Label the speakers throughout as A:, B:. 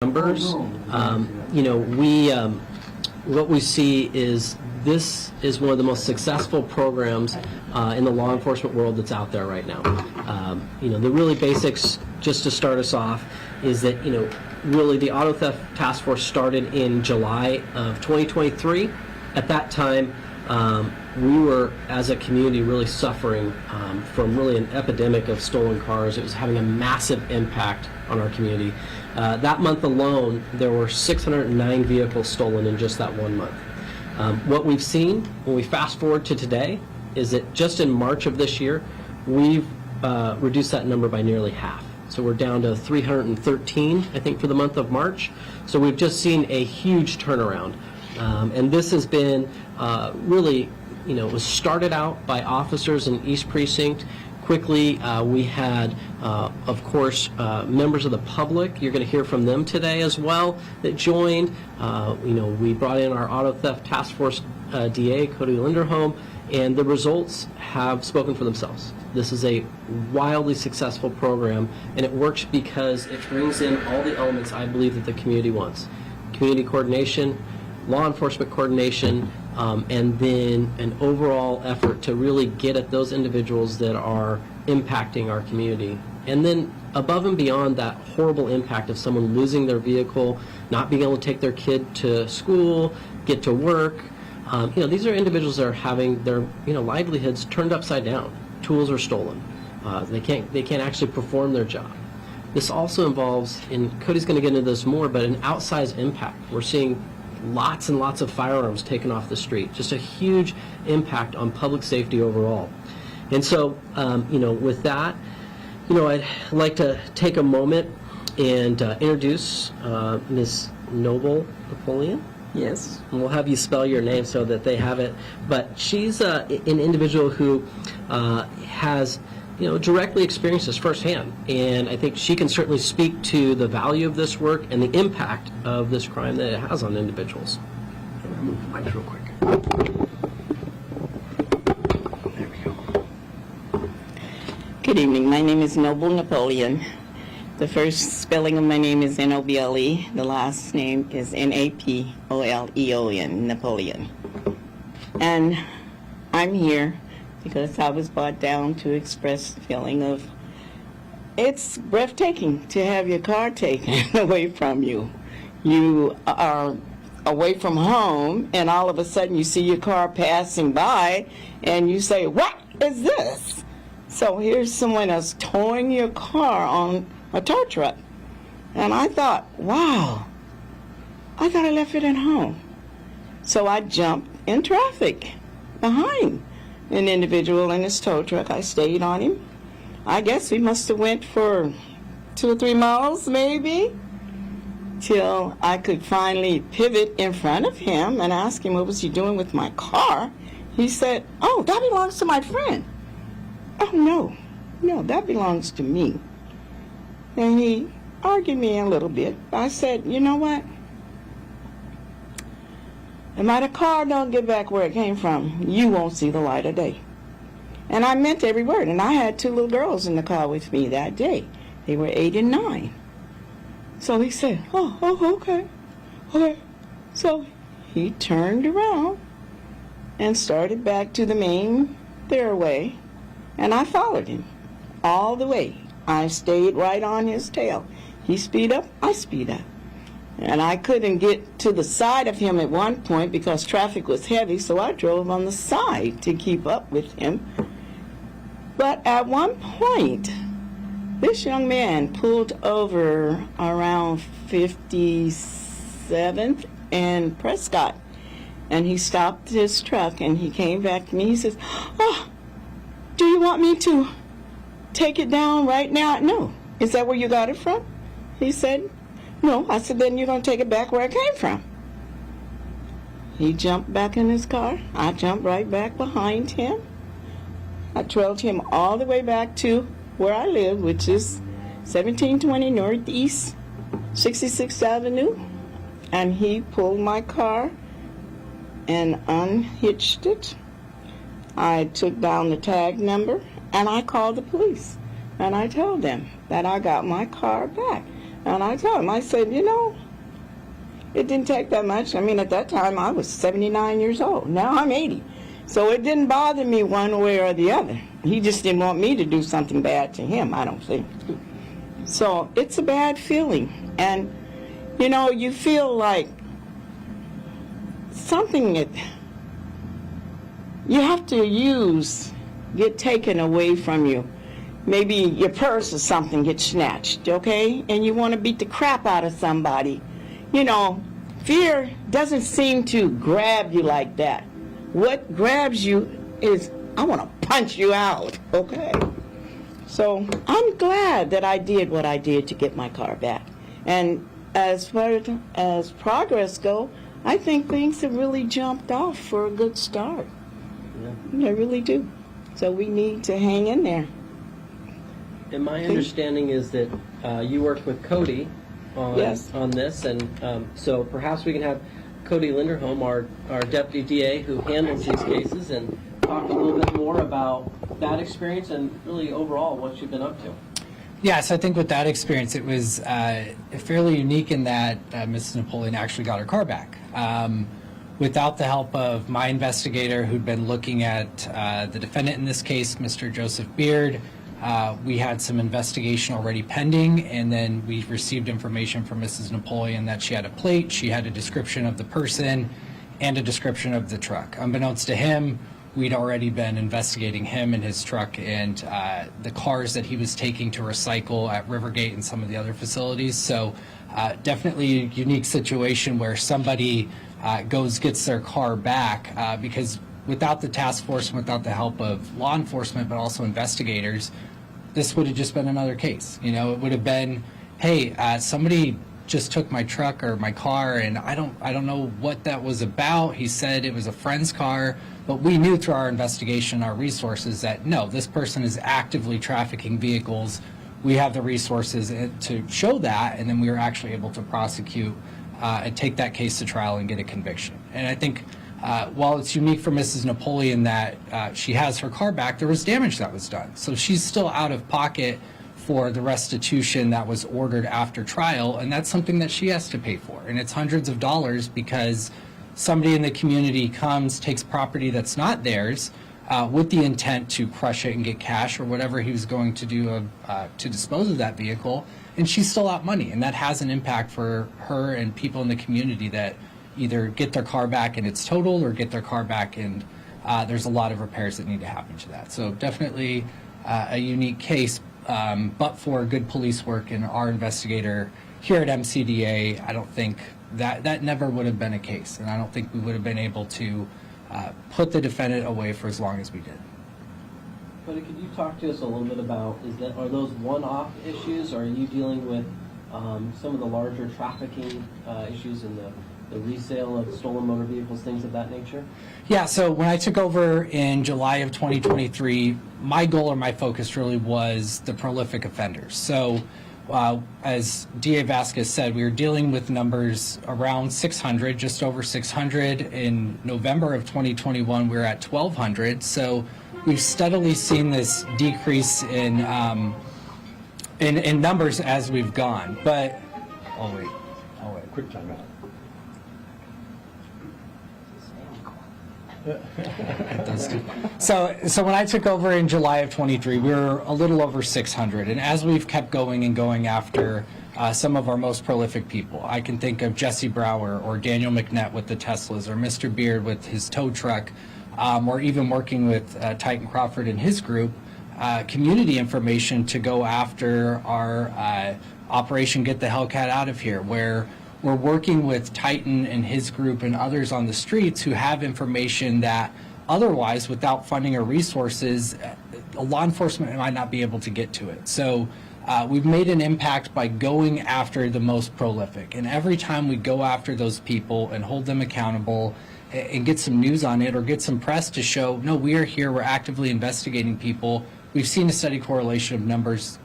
A: numbers. What we see is this is one of the most successful programs in the law enforcement world that's out there right now. The really basics, just to start us off, is that really the auto theft task force started in July of 2023. At that time, we were, as a community, really suffering from really an epidemic of stolen cars. It was having a massive impact on our community. That month alone, there were 609 vehicles stolen in just that 1 month. What we've seen, when we fast forward to today, is that just in March of this year, we've reduced that number by nearly half. So we're down to 313, I think, for the month of March. So we've just seen a huge turnaround. And this has been really, it was started out by officers in East Precinct. Quickly, we had, of course, members of the public. You're going to hear from them today as well that joined. We brought in our auto theft task force DA, Cody Linderholm, and the results have spoken for themselves. This is a wildly successful program, and it works because it brings in all the elements I believe that the community wants. Community coordination, law enforcement coordination, and then an overall effort to really get at those individuals that are impacting our community. And then above and beyond that horrible impact of someone losing their vehicle, not being able to take their kid to school, get to work, these are individuals that are having their livelihoods turned upside down. Tools are stolen. They can't actually perform their job. This also involves, and Cody's going to get into this more, but an outsized impact. We're seeing lots and lots of firearms taken off the street. Just a huge impact on public safety overall. And so, with that, I'd like to take a moment and introduce Ms. Noble Napoleon. Yes. And we'll have you spell your name so that they have it. But she's an individual who has directly experienced this firsthand. And I think she can certainly speak to the value of this work and the impact of this crime that it has on individuals.
B: I'm going to move the mics real quick. There we go.
C: Good evening. My name is Noble Napoleon. The first spelling of my name is N-O-B-L-E. The last name is N-A-P-O-L-E-O-N, Napoleon. And I'm here because I was brought down to express the feeling of it's breathtaking to have your car taken away from you. You are away from home, and all of a sudden you see your car passing by, and you say, "What is this?" So here's someone else towing your car on a tow truck. And I thought, wow, I thought I left it at home. So I jumped in traffic behind an individual in his tow truck. I stayed on him. I guess we must have went for 2 or 3 miles maybe, till I could finally pivot in front of him and ask him what was he doing with my car. He said, "Oh, that belongs to my friend." "Oh, no, that belongs to me." And he argued me a little bit. I said, "You know what? If my car don't get back where it came from, you won't see the light of day." And I meant every word. And I had 2 little girls in the car with me that day. They were 8 and 9. So he said, oh, okay. So he turned around and started back to the main thoroughway. And I followed him all the way. I stayed right on his tail. He speed up, I speed up. And I couldn't get to the side of him at one point because traffic was heavy, so I drove on the side to keep up with him. But at one point, this young man pulled over around 57th and Prescott, and he stopped his truck, and he came back to me. He says, "Oh, do you want me to take it down right now?" "No." "Is that where you got it from?" He said, "No." I said, "Then you're going to take it back where it came from." He jumped back in his car. I jumped right back behind him. I trailed him all the way back to where I live, which is 1720 Northeast 66th Avenue. And he pulled my car and unhitched it. I took down the tag number, and I called the police. And I told them that I got my car back. And I told him, I said, you know, it didn't take that much. I mean, at that time, I was 79 years old. Now I'm 80. So it didn't bother me one way or the other. He just didn't want me to do something bad to him, I don't think. So it's a bad feeling. And, you know, you feel like something that you have to use get taken away from you. Maybe your purse or something gets snatched, okay? And you want to beat the crap out of somebody. You know, fear doesn't seem to grab you like that. What grabs you is, I want to punch you out, okay? So I'm glad that I did what I did to get my car back. And as far as progress go, I think things have really jumped off for a good start. Yeah. I really do. So we need to hang in there.
A: And my understanding is that you worked with Cody on,
C: Yes.
A: on this, and so perhaps we can have Cody Linderholm, our deputy DA who handles these cases, and talk a little bit more about that experience and really overall what you've been up to.
D: Yes, I think with that experience, it was fairly unique in that Mrs. Napoleon actually got her car back. Without the help of my investigator who'd been looking at the defendant in this case, Mr. Joseph Beard, we had some investigation already pending, and then we received information from Mrs. Napoleon that she had a plate, she had a description of the person, and a description of the truck. Unbeknownst to him, we'd already been investigating him and his truck and the cars that he was taking to recycle at Rivergate and some of the other facilities. So definitely a unique situation where somebody gets their car back because without the task force and without the help of law enforcement, but also investigators, this would have just been another case. You know, it would have been, hey, somebody just took my truck or my car, and I don't know what that was about. He said it was a friend's car, but we knew through our investigation, our resources, that no, this person is actively trafficking vehicles. We have the resources to show that, and then we were actually able to prosecute and take that case to trial and get a conviction. And I think while it's unique for Mrs. Napoleon that she has her car back, there was damage that was done. So she's still out of pocket for the restitution that was ordered after trial, and that's something that she has to pay for. And it's hundreds of dollars because somebody in the community comes, takes property that's not theirs with the intent to crush it and get cash or whatever he was going to do to dispose of that vehicle, and she's still out money. And that has an impact for her and people in the community that either get their car back and it's totaled or get their car back and there's a lot of repairs that need to happen to that. So definitely a unique case, but for good police work and our investigator here at MCDA, I don't think that never would have been a case. And I don't think we would have been able to put the defendant away for as long as we did.
A: But could you talk to us a little bit about, are those one-off issues, or are you dealing with some of the larger trafficking issues in the resale of stolen motor vehicles, things of that nature?
D: Yeah, so when I took over in July of 2023, my goal or my focus really was the prolific offenders. So as DA Vasquez said, we were dealing with numbers around 600, just over 600. In November of 2021, we were at 1,200. So we've steadily seen this decrease in numbers as we've gone. But, oh wait.
B: Quick time out.
D: So when I took over in July of 23, we were a little over 600. And as we've kept going and going after some of our most prolific people, I can think of Jesse Brower or Daniel McNett with the Teslas or Mr. Beard with his tow truck, or even working with Titan Crawford and his group, community information to go after our Operation Get the Hellcat Out of Here, where we're working with Titan and his group and others on the streets who have information that otherwise, without funding or resources, law enforcement might not be able to get to it. So we've made an impact by going after the most prolific. And every time we go after those people and hold them accountable and get some news on it or get some press to show, no, we are here, we're actively investigating people, we've seen a steady correlation of numbers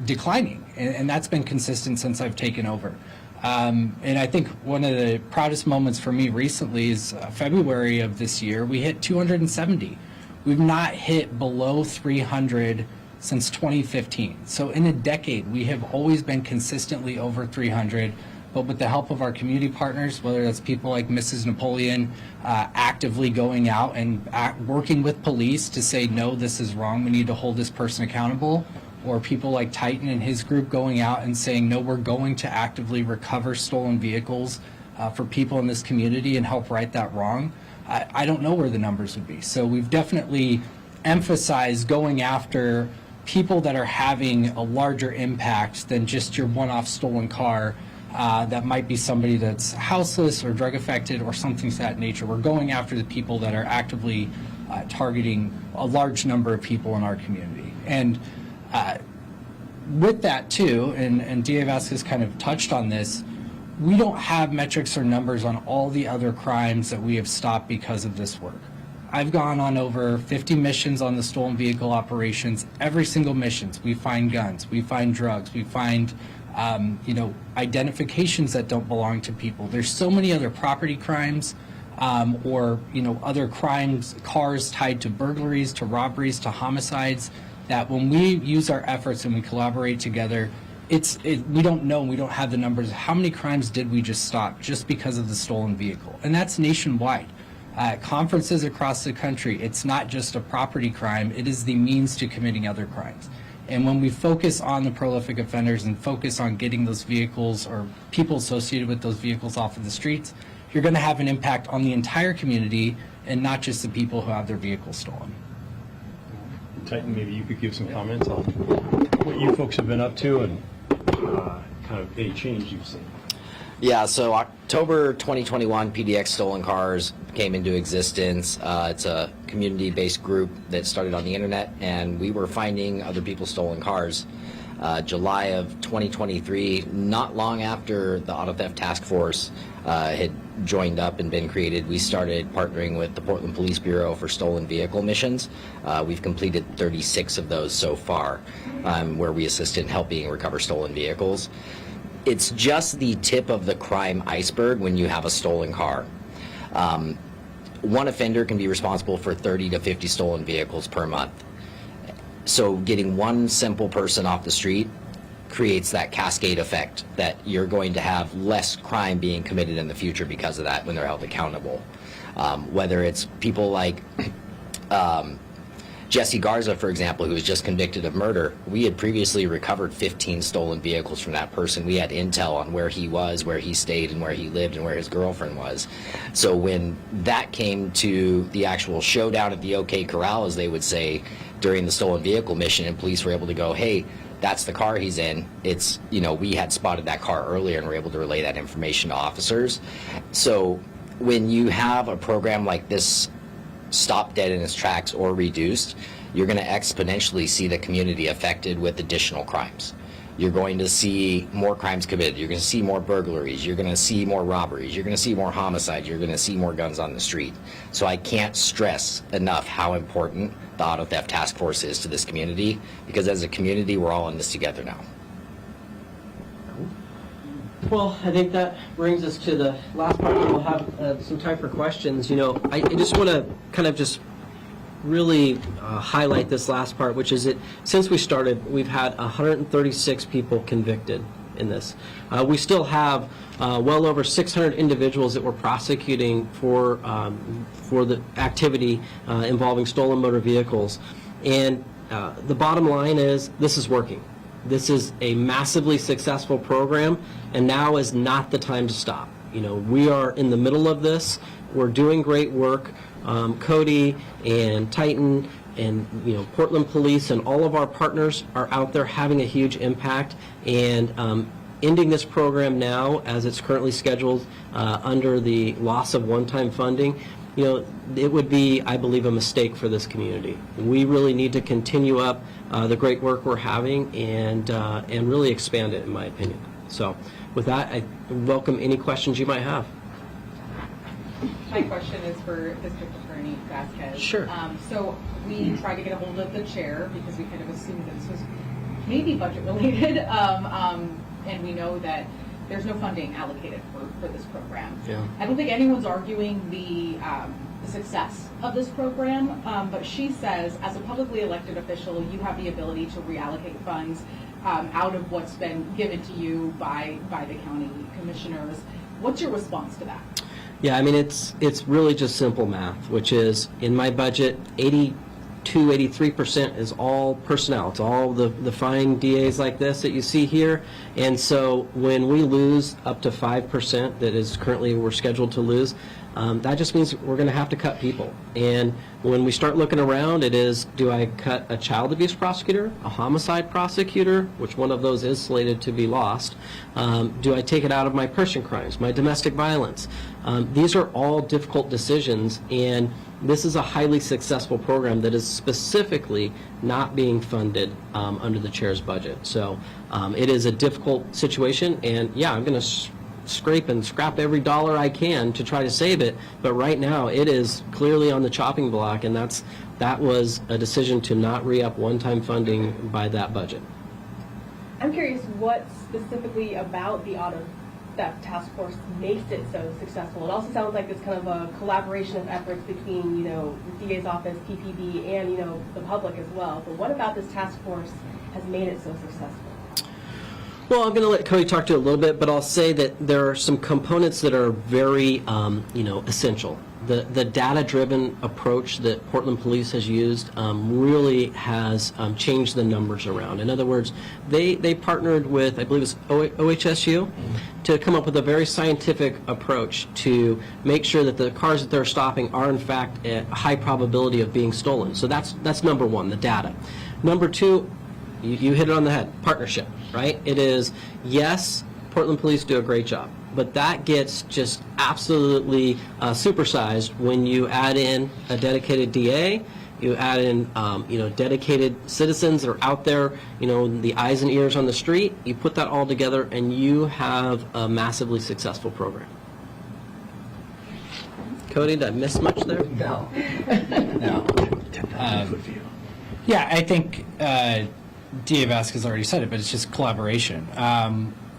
D: declining. And that's been consistent since I've taken over. And I think one of the proudest moments for me recently is February of this year, we hit 270. We've not hit below 300 since 2015. So in a decade, we have always been consistently over 300. But with the help of our community partners, whether that's people like Mrs. Napoleon actively going out and working with police to say, no, this is wrong, we need to hold this person accountable, or people like Titan and his group going out and saying, no, we're going to actively recover stolen vehicles for people in this community and help right that wrong, I don't know where the numbers would be. So we've definitely emphasized going after people that are having a larger impact than just your one-off stolen car. That might be somebody that's houseless or drug affected or something to that nature. We're going after the people that are actively targeting a large number of people in our community. And with that too, and DA Vasquez kind of touched on this, we don't have metrics or numbers on all the other crimes that we have stopped because of this work. I've gone on over 50 missions on the stolen vehicle operations. Every single missions, we find guns, we find drugs, we find identifications that don't belong to people. There's so many other property crimes or other crimes, cars tied to burglaries, to robberies, to homicides, that when we use our efforts and we collaborate together, we don't know, we don't have the numbers. How many crimes did we just stop just because of the stolen vehicle? And that's nationwide. Conferences across the country, it's not just a property crime, it is the means to committing other crimes. And when we focus on the prolific offenders and focus on getting those vehicles or people associated with those vehicles off of the streets, you're going to have an impact on the entire community and not just the people who have their vehicles stolen.
E: Titan, maybe you could give some comments on what you folks have been up to and kind of any change you've seen.
F: Yeah, so October 2021, PDX Stolen Cars came into existence. It's a community-based group that started on the internet, and we were finding other people's stolen cars. July of 2023, not long after the Auto Theft Task Force had joined up and been created, we started partnering with the Portland Police Bureau for stolen vehicle missions. We've completed 36 of those so far, where we assist in helping recover stolen vehicles. It's just the tip of the crime iceberg when you have a stolen car. One offender can be responsible for 30 to 50 stolen vehicles per month. So getting one simple person off the street creates that cascade effect that you're going to have less crime being committed in the future because of that when they're held accountable. Whether it's people like Jesse Garza, for example, who was just convicted of murder, we had previously recovered 15 stolen vehicles from that person. We had intel on where he was, where he stayed, and where he lived, and where his girlfriend was. So when that came to the actual showdown at the OK Corral, as they would say, during the stolen vehicle mission, and police were able to go, hey, that's the car he's in. It's, we had spotted that car earlier and were able to relay that information to officers. So when you have a program like this stop dead in its tracks or reduced, you're going to exponentially see the community affected with additional crimes. You're going to see more crimes committed. You're going to see more burglaries. You're going to see more robberies. You're going to see more homicides. You're going to see more guns on the street. So I can't stress enough how important the Auto Theft Task Force is to this community, because as a community, we're all in this together now.
A: Well, I think that brings us to the last part. We'll have some time for questions. I just want to kind of just really highlight this last part, which is that since we started, we've had 136 people convicted in this. We still have well over 600 individuals that we're prosecuting for the activity involving stolen motor vehicles. And the bottom line is this is working. This is a massively successful program, and now is not the time to stop. We are in the middle of this. We're doing great work. Cody and Titan and Portland Police and all of our partners are out there having a huge impact, and ending this program now as it's currently scheduled under the loss of one-time funding, it would be, I believe, a mistake for this community. We really need to continue up the great work we're having and really expand it, in my opinion. So with that, I welcome any questions you might have.
G: My question is for District Attorney Vasquez.
A: Sure.
G: So we tried to get a hold of the chair because we kind of assumed that this was maybe budget related, and we know that there's no funding allocated for this program.
A: Yeah.
G: I don't think anyone's arguing the success of this program, but she says, as a publicly elected official, you have the ability to reallocate funds out of what's been given to you by the county commissioners. What's your response to that?
A: Yeah, I mean, it's really just simple math, which is, in my budget, 83% is all personnel. It's all the fine DAs like this that you see here. And so when we lose up to 5%, that is currently we're scheduled to lose, that just means we're going to have to cut people. And when we start looking around, it is, do I cut a child abuse prosecutor, a homicide prosecutor, which one of those is slated to be lost? Do I take it out of my person crimes, my domestic violence? These are all difficult decisions, and this is a highly successful program that is specifically not being funded under the chair's budget. So it is a difficult situation, and yeah, I'm going to scrape and scrap every dollar I can to try to save it, but right now it is clearly on the chopping block, and that was a decision to not re-up one-time funding by that budget.
H: I'm curious what specifically about the auto theft task force makes it so successful. It also sounds like it's kind of a collaboration of efforts between, the DA's office, PPB, and, the public as well. But what about this task force has made it so successful?
A: Well, I'm going to let Cody talk to it a little bit, but I'll say that there are some components that are very, essential. The data-driven approach that Portland Police has used really has changed the numbers around. In other words, they partnered with, I believe it's OHSU, to come up with a very scientific approach to make sure that the cars that they're stopping are in fact at a high probability of being stolen. So that's number one, the data. Number two, you hit it on the head, partnership, right? It is, yes, Portland Police do a great job, but that gets just absolutely supersized when you add in a dedicated DA, you add in dedicated citizens that are out there, the eyes and ears on the street. You put that all together, and you have a massively successful program. Cody, did I miss much there?
B: No.
D: No. Yeah, I think DA Vasquez already said it, but it's just collaboration.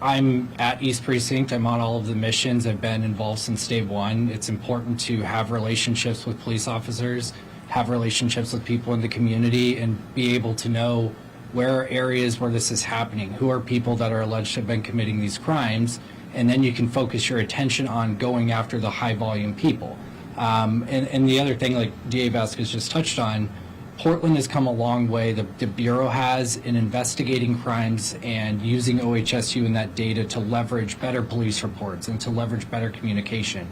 D: I'm at East Precinct. I'm on all of the missions. I've been involved since day one. It's important to have relationships with police officers, have relationships with people in the community, and be able to know where are areas where this is happening, who are people that are alleged to have been committing these crimes, and then you can focus your attention on going after the high volume people. And the other thing, like DA Vasquez just touched on, Portland has come a long way, the Bureau has, in investigating crimes and using OHSU and that data to leverage better police reports and to leverage better communication.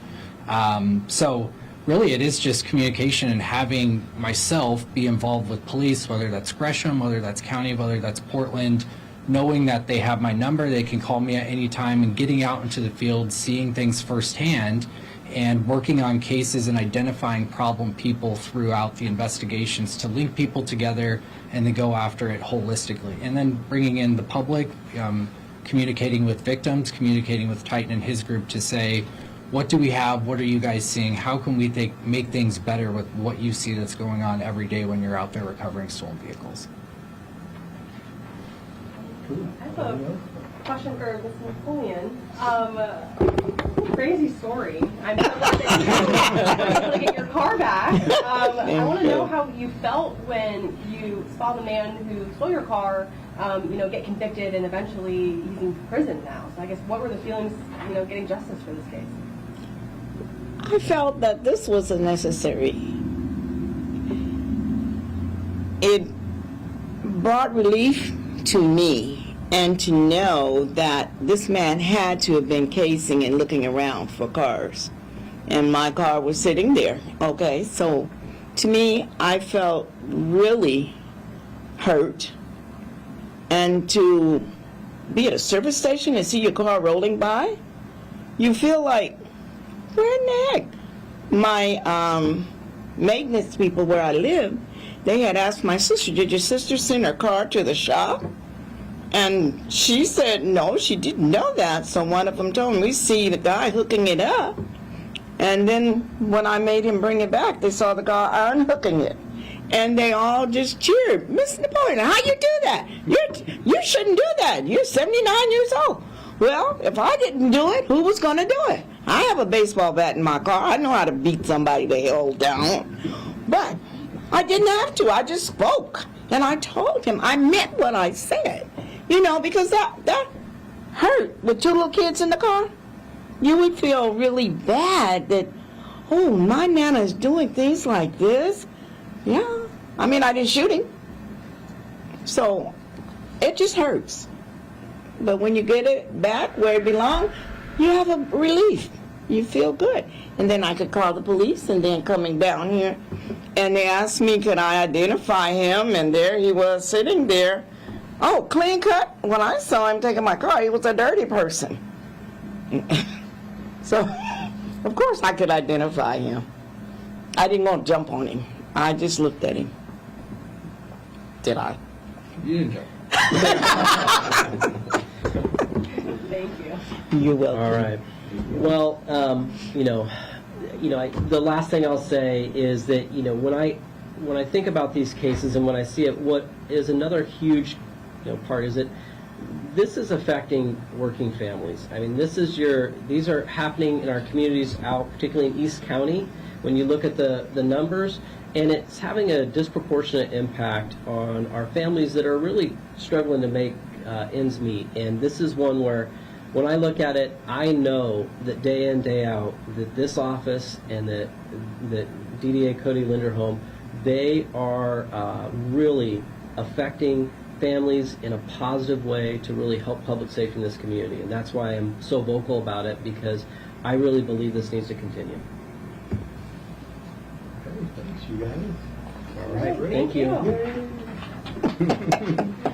D: So really it is just communication and having myself be involved with police, whether that's Gresham, whether that's county, whether that's Portland, knowing that they have my number, they can call me at any time, and getting out into the field, seeing things firsthand, and working on cases and identifying problem people throughout the investigations to link people together and then go after it holistically. And then bringing in the public, communicating with victims, communicating with Titan and his group to say, what do we have? What are you guys seeing? How can we make things better with what you see that's going on every day when you're out there recovering stolen vehicles?
H: I have a question for Mr. Napoleon. Crazy story. I'm so glad that you were able to get your car back. I want to know how you felt when you saw the man who stole your car, get convicted and eventually he's in prison now. So I guess what were the feelings, getting justice for this case?
C: I felt that this was necessary. It brought relief to me, and to know that this man had to have been casing and looking around for cars. And my car was sitting there, okay? So to me, I felt really hurt. And to be at a service station and see your car rolling by, you feel like, where in the heck? My maintenance people where I live, they had asked my sister, did your sister send her car to the shop? And she said, no, she didn't know that. So one of them told me, we see the guy hooking it up. And then when I made him bring it back, they saw the guy unhooking it. And they all just cheered, Miss Napoleon, how you do that? You shouldn't do that. You're 79 years old. Well, if I didn't do it, who was going to do it? I have a baseball bat in my car. I know how to beat somebody the hell down. But I didn't have to. I just spoke. And I told him. I meant what I said. You know, because that hurt. With 2 little kids in the car, you would feel really bad that, oh, my Nana is doing things like this. Yeah. I mean, I didn't shoot him. So it just hurts. But when you get it back where it belongs, you have a relief. You feel good. And then I could call the police, and then coming down here, and they asked me could I identify him, and there he was sitting there. Oh, clean cut. When I saw him taking my car, he was a dirty person. So, of course I could identify him. I didn't want to jump on him. I just looked at him. Did I?
B: You didn't jump.
H: Thank you.
C: You're welcome.
A: All right. Well, the last thing I'll say is that, when I think about these cases and when I see it, what is another huge, part is that this is affecting working families. I mean, these are happening in our communities out, particularly in East County, when you look at the numbers, and it's having a disproportionate impact on our families that are really struggling to make ends meet. And this is one where, when I look at it, I know that day in, day out, that this office and that DDA Cody Linderholm, they are really affecting families in a positive way to really help public safety in this community. And that's why I'm so vocal about it, because I really believe this needs to continue.
B: Okay, thanks, you guys.
A: All right, thank you.